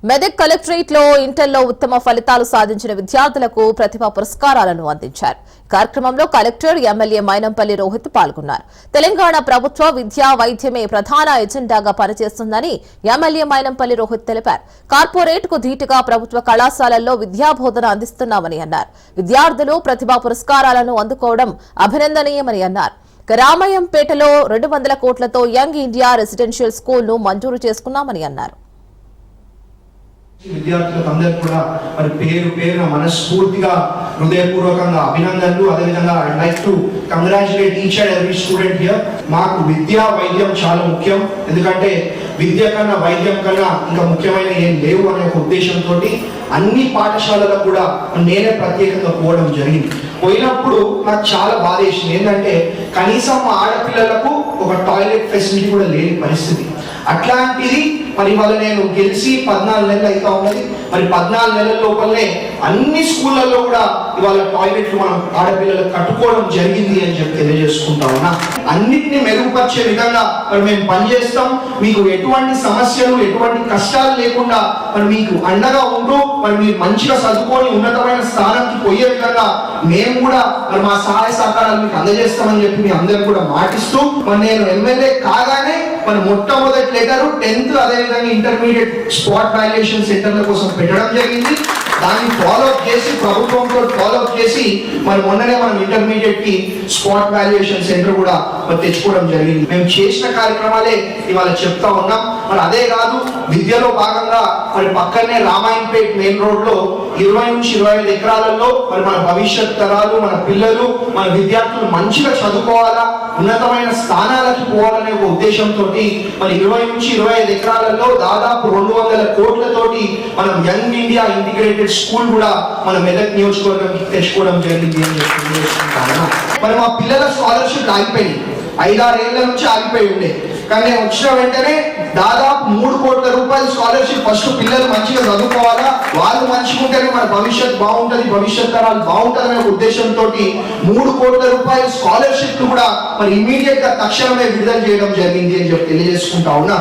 Medak collectorate లో ఇంటర్లో ఉత్తమ ఫలితాలు సాధించిన విద్యార్థులకు ప్రతిభా పురస్కారాలను అందించారు. కార్యక్రమంలో కలెక్టర్, ఎమ్మెల్యే మైనంపల్లి రోహిత్ పాల్గొన్నారు. తెలంగాణ ప్రభుత్వ విద్యా వైద్యమే ప్రధాన ఎజెండాగా పనిచేస్తుందని ఎమ్మెల్యే మైనంపల్లి రోహిత్ తెలిపారు. కార్పొరేట్ కు ధీటుగా ప్రభుత్వ కళాశాలల్లో విద్యాబోధన అందిస్తున్నామని అన్నారు. విద్యార్థులు ప్రతిభా పురస్కారాలను అందుకోవడం అభినందనీయమని అన్నారు. రామయ్యంపేటలో 200 కోట్లతో యంగ్ ఇండియా రెసిడెన్షియల్ స్కూల్ ను మంజూరు చేసుకున్నామని అన్నారు. విద్యార్థులకు అందరికీ కూడా మరి పేరున మనస్ఫూర్తిగా హృదయపూర్వకంగా అభినందనలు. అదేవిధంగా I like to congratulate each and every student here. మాకు విద్యా వైద్యం చాలా ముఖ్యం, ఎందుకంటే విద్య కన్నా వైద్యం కన్నా ఇంకా ముఖ్యమైన ఏం లేవు అనే ఒక ఉద్దేశంతో అన్ని పాఠశాలలో కూడా నేనే ప్రత్యేకంగా పోవడం జరిగింది. పోయినప్పుడు నాకు చాలా బాధ వేసింది. ఏంటంటే కనీసం మా ఆడపిల్లలకు ఒక టాయిలెట్ ఫెసిలిటీ కూడా లేని పరిస్థితి. అట్లాంటిది మరి వాళ్ళ నేను గెలిచి 14 నెలలు అయితే ఉన్నది. మరి 14 నెలల లోపలనే అన్ని స్కూళ్ళల్లో కూడా ఇవాళ టాయిలెట్లు మనం ఆడపిల్లలకు కట్టుకోవడం జరిగింది అని చెప్పి తెలియజేసుకుంటా ఉన్నా. అన్నిటిని మెరుగుపరిచే విధంగా మరి మేము పనిచేస్తాం. మీకు ఎటువంటి సమస్యలు, ఎటువంటి కష్టాలు లేకుండా మరి మీకు అండగా ఉంటూ మరి మీరు మంచిగా చదువుకొని ఉన్నతమైన స్థానానికి పోయే విధంగా మేము కూడా మరి మా సహాయ సహకారాలు మీకు అందజేస్తామని చెప్పి మీ అందరూ కూడా మాటిస్తూ మరి నేను ఎమ్మెల్యే కాగానే మన మొట్టమొదటి లెటర్ 10th అదేవిధంగా ఇంటర్మీడియట్ స్పాట్ వాల్యుయేషన్ సెంటర్ల కోసం పెట్టడం జరిగింది. దాన్ని ఫాలోఅప్ చేసి ప్రభుత్వంతో ఫాలోఅప్ చేసి మరి మొన్ననే మనం ఇంటర్మీడియట్ కి స్పాట్ వాల్యుయేషన్ సెంటర్ కూడా మరి తెచ్చుకోవడం జరిగింది. మేము చేసిన కార్యక్రమాలే ఇవాళ చెప్తా ఉన్నాం. మరి అదే కాదు, విద్యలో భాగంగా మరి పక్కనే రామాయణపేట మెయిన్ రోడ్ లో 20 నుంచి 25 ఎకరాలలో మరి మన భవిష్యత్ తరాలు, మన పిల్లలు, మన విద్యార్థులు మంచిగా చదువుకోవాలా, ఉన్నతమైన స్థానాలకు పోవాలనే ఒక ఉద్దేశంతో మరి 20 నుంచి 25 ఎకరాలలో దాదాపు 200 కోట్లతోటి మనం యంగ్ ఇండియా ఇంటిగ్రేటెడ్ స్కూల్ కూడా మన మెదక్ నియోజకవర్గంకి తెచ్చుకోవడం జరిగింది అని చెప్పి. మరి మా పిల్లల స్కాలర్షిప్ ఆగిపోయింది, 5-6 ఏళ్ల నుంచి ఆగిపోయి ఉండే. కానీ నేను వచ్చిన వెంటనే దాదాపు 3 కోట్ల రూపాయల స్కాలర్షిప్. ఫస్ట్ పిల్లలు మంచిగా చదువుకోవాలా, వాళ్ళు మంచిగా ఉంటేనే మన భవిష్యత్ బాగుంటది, భవిష్యత్ తరాలు బాగుంటదనే ఉద్దేశంతో 3 కోట్ల రూపాయల స్కాలర్షిప్ కూడా మరి ఇమీడియట్ గా తక్షణమే విడుదల చేయడం జరిగింది అని చెప్పి తెలియజేసుకుంటా ఉన్నా.